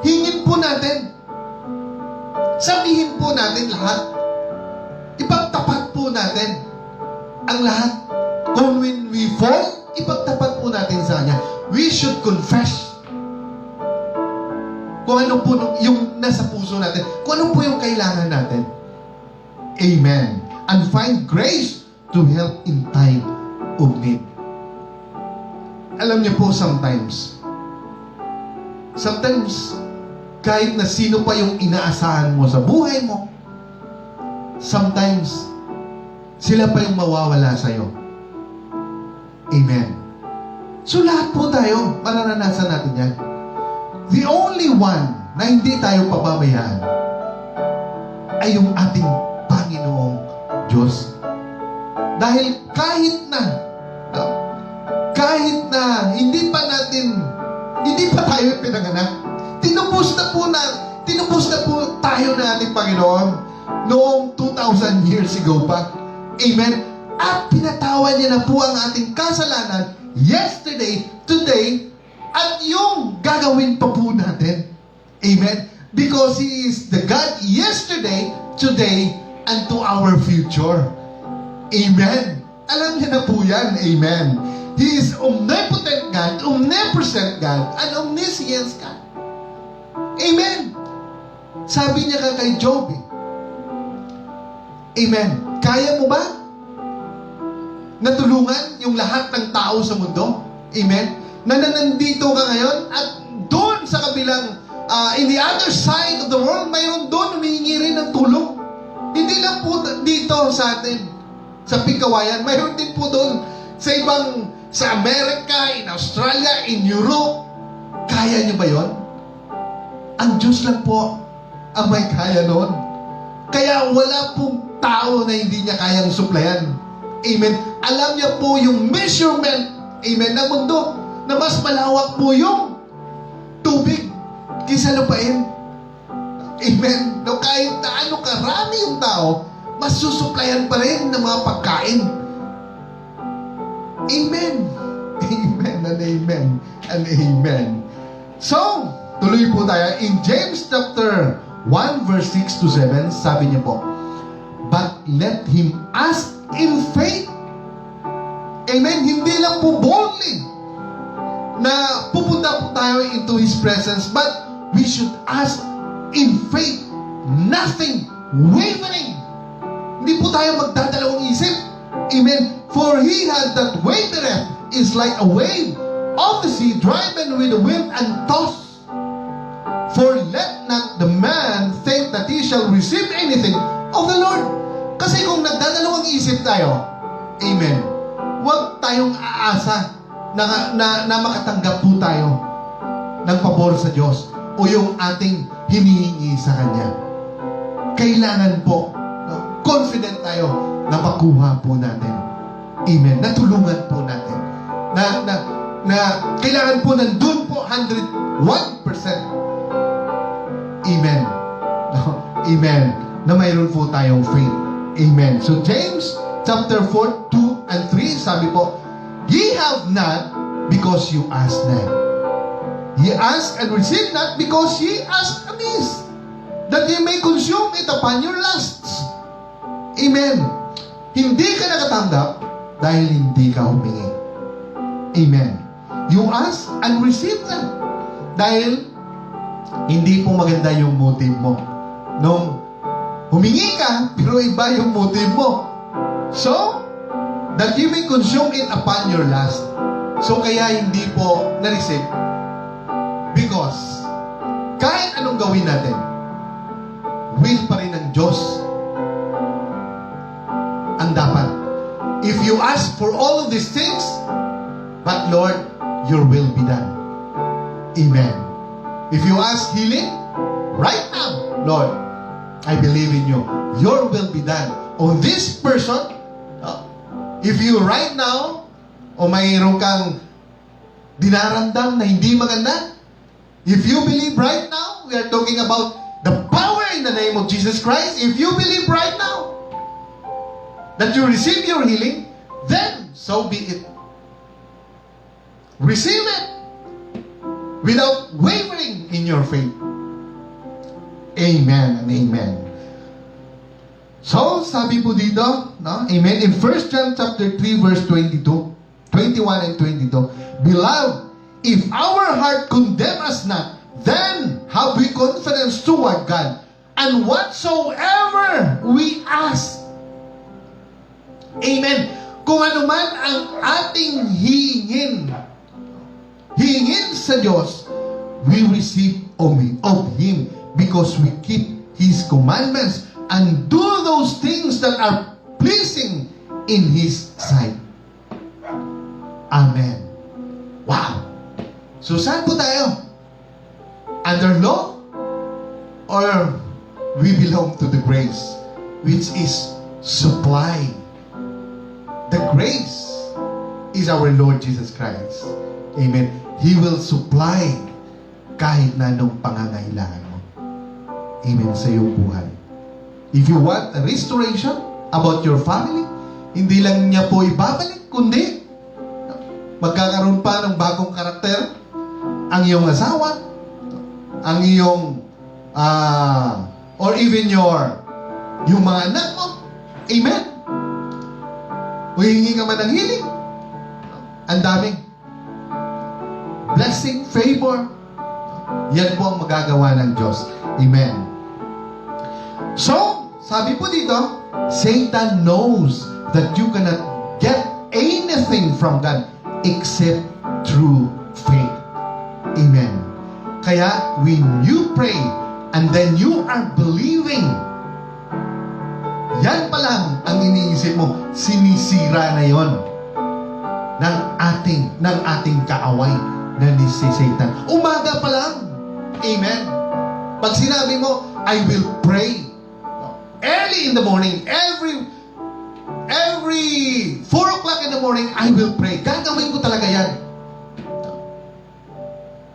Hingin po natin. Sabihin po natin lahat. Ipagtapat po natin ang lahat. Kung when we fall, ipagtapat po natin sa Kanya. We should confess kung ano po yung nasa puso natin, kung ano po yung kailangan natin. Amen. And find grace to help in time of need. Alam niyo po, sometimes, kahit na sino pa yung inaasahan mo sa buhay mo, sometimes, sila pa yung mawawala sa'yo. Amen. So lahat po tayo, mararanasan natin yan. The only one na hindi tayo pababayaan ay yung ating Panginoong Diyos. Dahil kahit na hindi pa tayo pinanganak, tinubos na po tayo ng ating Panginoon noong 2,000 years ago pa. Amen. At pinatawan niya na po ang ating kasalanan yesterday, today, at yung gagawin pa po natin. Amen. Because He is the God yesterday, today, and to our future. Amen. Alam niya na po yan. Amen. He is omnipotent God, omnipresent God, and omniscient God. Amen. Sabi niya ka kay Job, amen, kaya mo ba natulungan yung lahat ng tao sa mundo? Amen. Na nandito ka ngayon at doon sa kabilang, in the other side of the world, mayroon doon humihingi rin ng tulong. Hindi lang po dito sa atin, sa Pigkawayan, mayroon din po doon sa Amerika, in Australia, in Europe. Kaya niyo ba yon? Ang Diyos lang po ang may kaya noon. Kaya wala pong tao na hindi niya kayang suplayan. Amen. Alam niya po yung measurement, amen, ng mundo, na mas malawak po yung tubig kaysa lupain. Amen. No, kahit na ano karami yung tao, mas susuplayan pa rin ng mga pagkain. Amen. Amen and amen and amen. So, tuloy po tayo. In James chapter 1 verse 6 to 7, sabi niya po, but let him ask in faith. Amen. Hindi lang po boldly na pupunta po tayo into His presence, but we should ask in faith, nothing wavering. Hindi po tayo magdadalawang isip. Amen. For he that wavereth is like a wave of the sea, driven with the wind and tossed. For let not the man think that he shall receive anything of the Lord. Kasi kung nagdadalawang isip tayo, amen, huwag tayong aasa na makatanggap po tayo ng pabor sa Diyos o yung ating hinihingi sa Kanya. Kailangan po, confident tayo na makuha po natin. Amen. Natulungan po natin. Na kailangan po nandun po 101%. Amen. Amen. Na mayroon po tayong faith. Amen. So James chapter 4, 2 and 3, sabi po, ye have not because you ask not. Ye ask and receive not because ye ask amiss, that ye may consume it upon your lusts. Amen. Hindi ka nakatanggap dahil hindi ka humingi. Amen. You ask and receive not dahil hindi po maganda yung motive mo. Nung humingi ka, pero iba yung motive mo. So, that you may consume it upon your lust. So, kaya hindi po na-receive. Because, kahit anong gawin natin, will pa rin ng Diyos ang dapat. If you ask for all of these things, but Lord, your will be done. Amen. If you ask healing, right now, Lord, I believe in you. Your will be done. On this person, if you right now, o mayroon kang dinaramdam na hindi maganda, if you believe right now, we are talking about the power in the name of Jesus Christ. If you believe right now that you receive your healing, then so be it. Receive it without wavering in your faith. Amen and amen. So, sabi po dito, no? Amen. In 1 John chapter 3 verse 21 and 22, Beloved, if our heart condemn us not, then have we confidence toward God, and whatsoever we ask. Amen. Kung ano man ang ating hingin sa Diyos, we receive of Him because we keep His commandments and do those things that are pleasing in His sight. Amen. Wow! So saan po tayo? Under law? Or we belong to the grace which is supplying? The grace is our Lord Jesus Christ. Amen. He will supply kahit na anong pangangailangan mo. Amen. Sa iyong buhay. If you want a restoration about your family, hindi lang niya po ibabalik, kundi magkakaroon pa ng bagong karakter ang iyong asawa, ang iyong or even yung mga anak mo. Amen. Huhingi ka man ng healing, ang daming blessing, favor. Yan po ang magagawa ng Diyos. Amen. So, sabi po dito, Satan knows that you cannot get anything from God except through faith. Amen. Kaya, when you pray and then you are believing, yan pa lang ang iniisip mo, sinisira na yon ng ating kaaway na ni si Satan. Umaga pa lang. Amen. Pag sinabi mo, I will pray early in the morning, every 4 o'clock in the morning, I will pray. Gagawin ko talaga yan.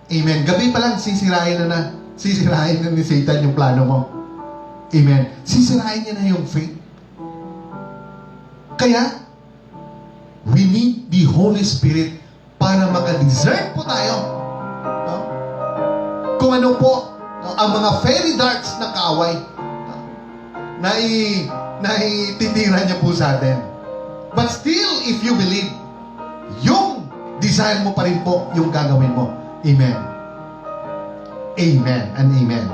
Amen. Gabi pa lang, sisirain na ni Satan yung plano mo. Amen. Sisirain niya na yung faith. Kaya, we need the Holy Spirit para maka-discern po tayo. No? Kung ano po ang mga fairy darts ng kaaway na ititira niya po sa atin. But still, if you believe, yung desire mo pa rin po yung gagawin mo. Amen. Amen and amen.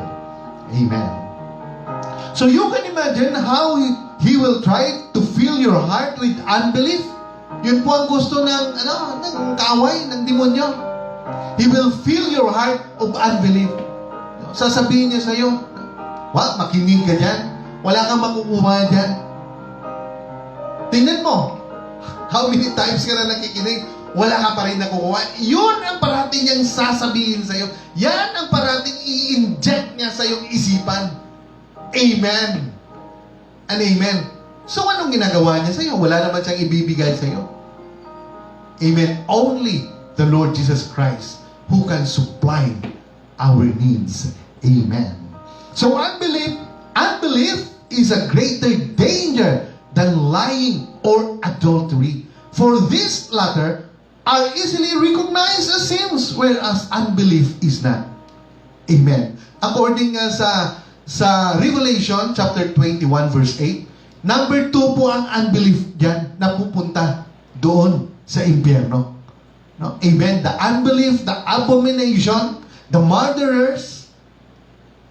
Amen. So you can imagine how he will try to fill your heart with unbelief. Yun po ang gusto ng kaaway, ng demonyo. He will fill your heart of unbelief. Sasabihin niya sa'yo, makinig ka dyan. Wala kang makukuha dyan. Tingnan mo, how many times ka na nakikinig, wala ka pa rin nakukuha. Yun ang parating niyang sasabihin sa'yo. Yan ang parating i-inject niya sa iyong isipan. Amen. And amen. So, anong ginagawa niya sa'yo? Wala naman siyang ibibigay sa'yo. Amen. Only the Lord Jesus Christ who can supply our needs. Amen. So, unbelief is a greater danger than lying or adultery. For this latter are easily recognized as sins, whereas unbelief is not. Amen. According sa Revelation chapter 21 verse 8, number 2 po ang unbelief diyan na pupunta doon sa impyerno. No? Amen. The unbelief, the abomination, the murderers,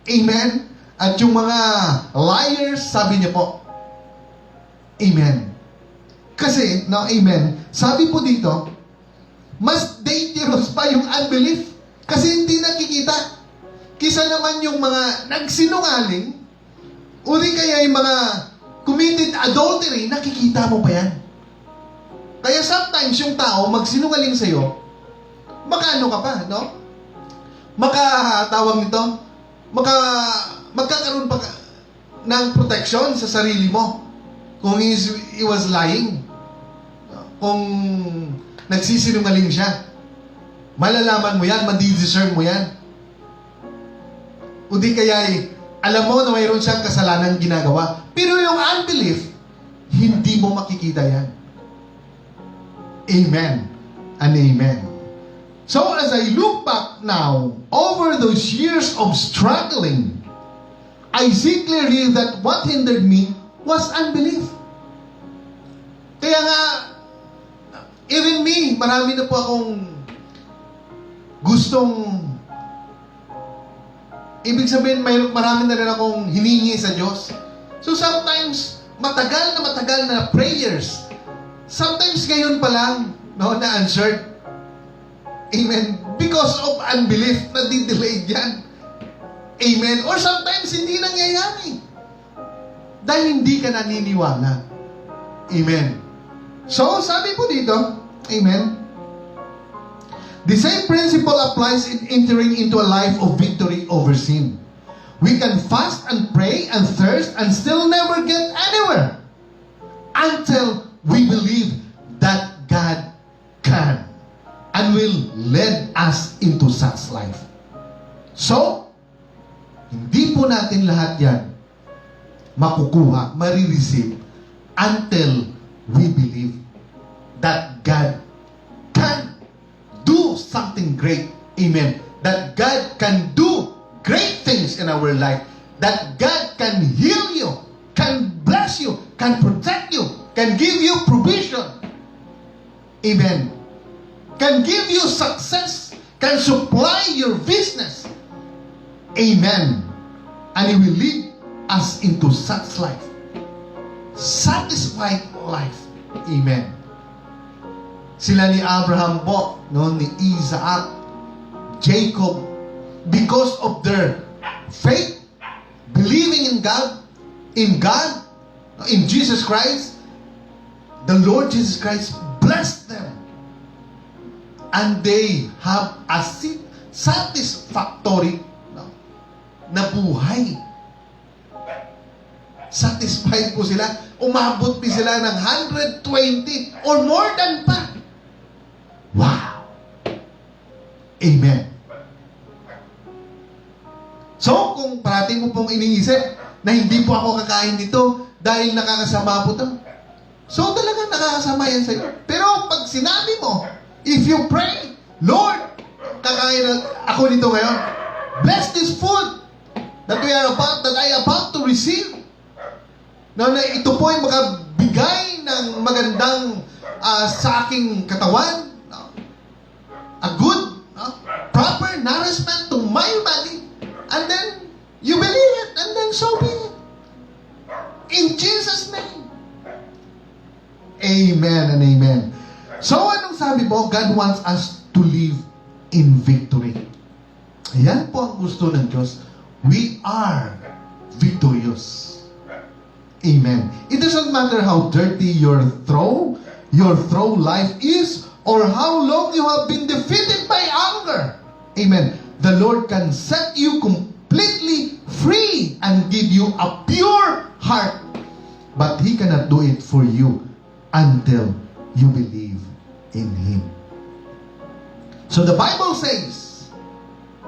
amen, at yung mga liars, sabi niya po, amen. Kasi, no, amen, sabi po dito, mas dangerous pa yung unbelief kasi hindi nakikita. Kisa naman yung mga nagsinungaling o di kaya yung mga committed adultery, nakikita mo pa yan. Kaya sometimes yung tao magsinungaling sa'yo, makaano ka pa, no? Makatawag nito, magkakaroon pa ng protection sa sarili mo kung he was lying. Kung nagsisinungaling siya, malalaman mo yan, madidiscern mo yan. O di kaya alam mo na mayroon siyang kasalanan ginagawa. Pero yung unbelief, hindi mo makikita yan. Amen and amen. So as I look back now, over those years of struggling, I see clearly that what hindered me was unbelief. Kaya nga, even me, marami na po akong gustong, ibig sabihin, marami na rin akong hiningi sa Diyos. So sometimes, matagal na prayers. Sometimes ngayon pa lang, no, na-answered. Amen. Because of unbelief, nadidelayed yan. Amen. Or sometimes, hindi nangyayari. Dahil hindi ka naniniwala. Amen. So, sabi po dito, amen, the same principle applies in entering into a life of victory over sin. We can fast and pray and thirst and still never get anywhere until we believe that God can and will lead us into such life. So, hindi po natin lahat yan makukuha, marireceive until we believe that God can do something great. Amen. That God can do great things in our life. That God can heal you, can bless you, can protect you, can give you provision. Amen. Can give you success, can supply your business. Amen. And He will lead us into such life. Satisfied life. Amen. Sila ni Abraham po, no, ni Isaac, Jacob, because of their faith, believing in God, in Jesus Christ, the Lord Jesus Christ blessed them. And they have a satisfactory, no, na buhay. Satisfied po sila. Umabot po sila ng 120 or more than pa. Wow! Amen. So, kung parating mo pong iniisip na hindi po ako kakain dito dahil nakakasama po ito, so talagang nakakasama yan sa'yo. Pero pag sinabi mo, if you pray, Lord, kakain ako nito ngayon, bless this food that I about to receive. Na ito po ay makabigay ng magandang sa aking katawan, a good, proper nourishment to my body, and then you believe it, and then so be it. In Jesus' name. Amen and amen. So, anong sabi po? God wants us to live in victory. Ayan po ang gusto ng Diyos. We are victorious. Amen. It doesn't matter how dirty your throw life is, or how long you have been defeated by anger. Amen. The Lord can set you completely free and give you a pure heart. But He cannot do it for you until you believe in Him. So the Bible says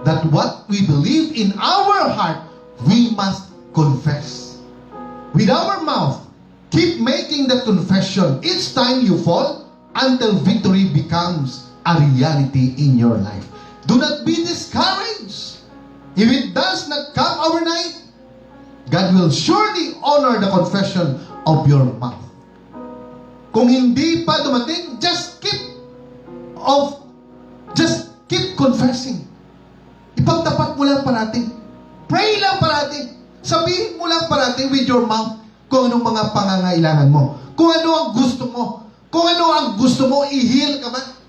that what we believe in our heart, we must confess. With our mouth, keep making the confession each time you fall until victory becomes a reality in your life. Do not be discouraged. If it does not come overnight, God will surely honor the confession of your mouth. Kung hindi pa dumating, just keep confessing. Ipagtapat mo lang parati. Pray lang parati. Sabihin mo lang parati with your mouth kung anong mga pangangailangan mo. Kung ano ang gusto mo. Kung ano ang gusto mo, i-heal ka ba?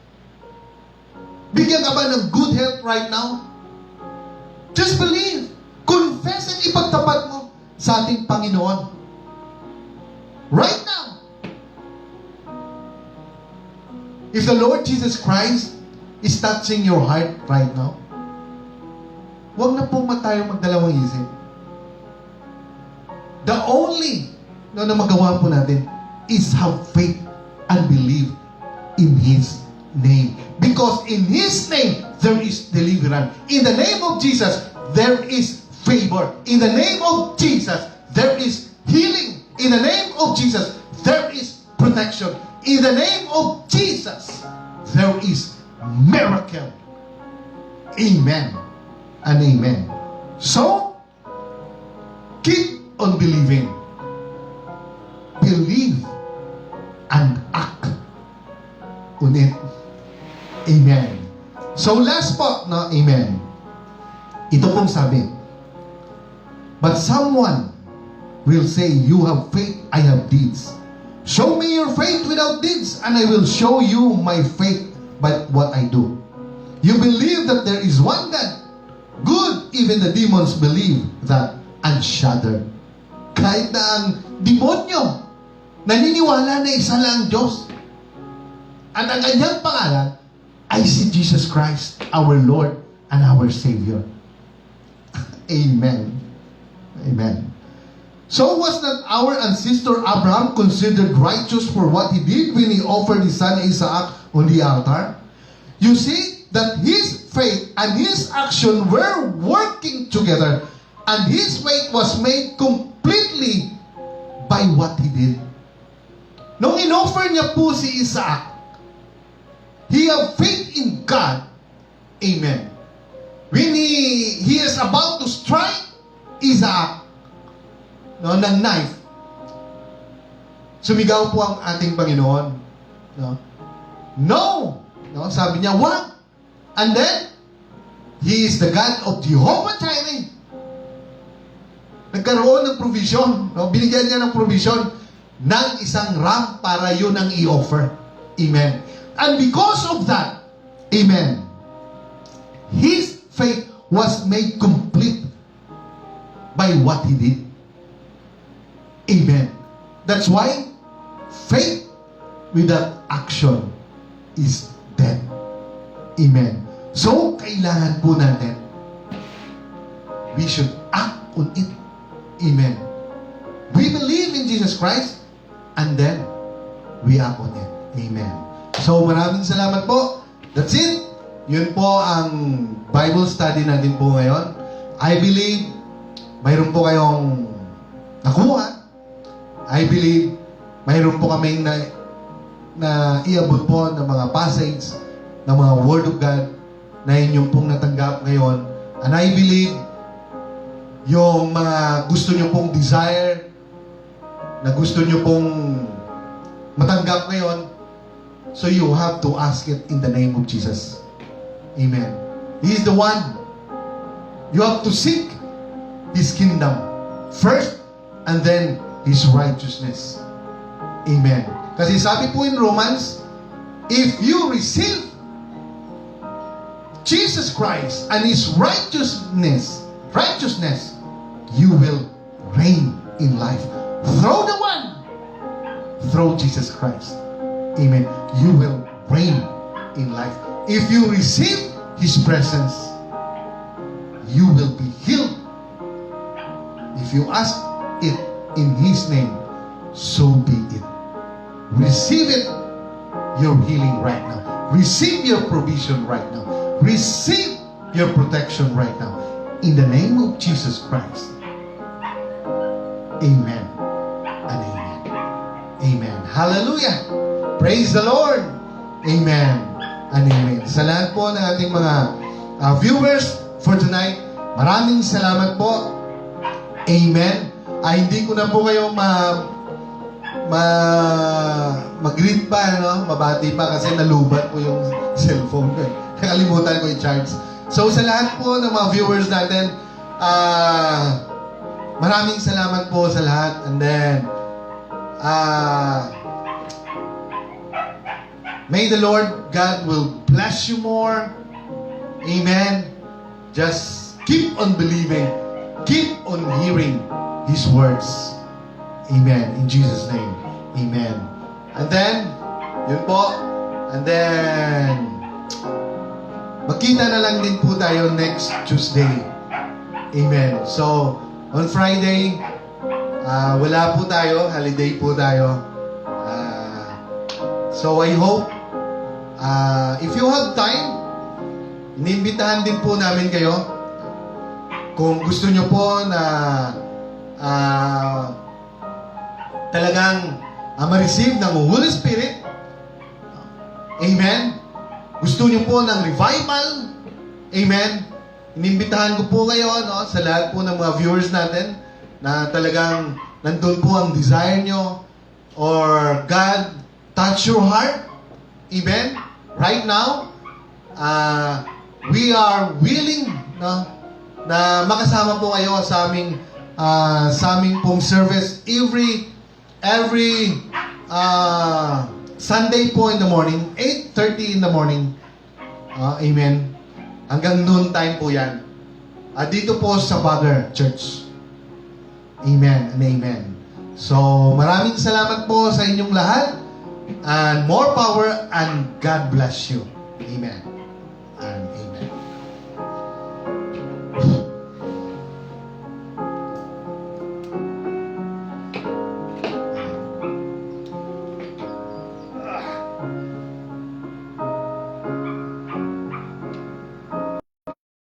Bigyan ka ba ng good health right now? Just believe. Confess and ipagtapat mo sa ating Panginoon. Right now. If the Lord Jesus Christ is touching your heart right now, huwag na po tayo magdalawang isip. The only na magawa po natin is have faith and believe in His name. Because in His name, there is deliverance. In the name of Jesus, there is favor. In the name of Jesus, there is healing. In the name of Jesus, there is protection. In the name of Jesus, there is miracle. Amen and amen. So, keep on believing. Believe and act on it. Amen. So last po, no? Amen. Ito pong sabi. But someone will say, you have faith, I have deeds. Show me your faith without deeds, and I will show you my faith by what I do. You believe that there is one God. Good, even the demons believe that and shudder. Kahit na ang demonyo naniniwala na isa lang Diyos. At ang kanyang pangalan ay si Jesus Christ, our Lord and our Savior. Amen. Amen. So was not our ancestor Abraham considered righteous for what he did when he offered his son Isaac on the altar? You see that his faith and his action were working together, and his faith was made completely by what he did. Nung in-offer niya po si Isaac, he had faith in God. Amen. When he is about to strike Isaac, no, ng knife, sumigaw po ang ating Panginoon. No? No! No? Sabi niya, wag! And then, He is the God of Jehovah Jireh. Nagkaroon ng provision. No? Binigyan niya ng provision ng isang ram para yun ang i-offer. Amen. And because of that, amen, his faith was made complete by what he did. Amen. That's why faith without action is dead. Amen. So, kailangan po natin, we should act on it. Amen. We believe in Jesus Christ, and then we act on it. Amen. So, maraming salamat po. That's it. Yun po ang Bible study natin po ngayon. I believe mayroon po kayong nakuha. I believe mayroon po kaming na iabot po ng mga passage, ng mga Word of God na inyong pong natanggap ngayon. And I believe yung mga gusto nyo pong desire, na gusto nyo pong matanggap ngayon, so you have to ask it in the name of Jesus. Amen. He is the one. You have to seek His kingdom first, and then His righteousness. Amen. Kasi sabi po in Romans, if you receive Jesus Christ and His righteousness, you will reign in life. Through the one, through Jesus Christ. Amen. You will reign in life. If you receive His presence, you will be healed. If you ask it in His name, so be it. Receive it, your healing right now. Receive your provision right now. Receive your protection right now. In the name of Jesus Christ. Amen and amen. Amen. Hallelujah. Praise the Lord. Amen and amen. Sa lahat po ng ating mga viewers for tonight, maraming salamat po. Amen. Hindi ko na po kayo mag-greet pa, no? Mabati pa kasi nalubat po yung cellphone ko. Nakalimutan ko i-charge. So sa lahat po ng mga viewers natin, maraming salamat po sa lahat. And then, may the Lord God will bless you more. Amen. Just keep on believing. Keep on hearing His words. Amen. In Jesus' name. Amen. And then, yun po. And then, magkita na lang din po tayo next Tuesday. Amen. So, on Friday, wala po tayo. Holiday po tayo. So, I hope, if you have time, iniimbitahan din po namin kayo. kung gusto nyo po na talagang ma-receive ng Holy Spirit, amen, gusto nyo po ng revival, amen, inimbitahan ko po kayo, no, sa lahat po ng mga viewers natin na talagang nandun po ang desire nyo or God touch your heart, amen, right now, we are willing, no, na makasama po kayo sa aming pong service every Sunday po in the morning, 8:30 in the morning. Amen. Hanggang noon time po yan. Dito po sa Father Church. Amen and amen. So, maraming salamat po sa inyong lahat. And more power and God bless you. Amen.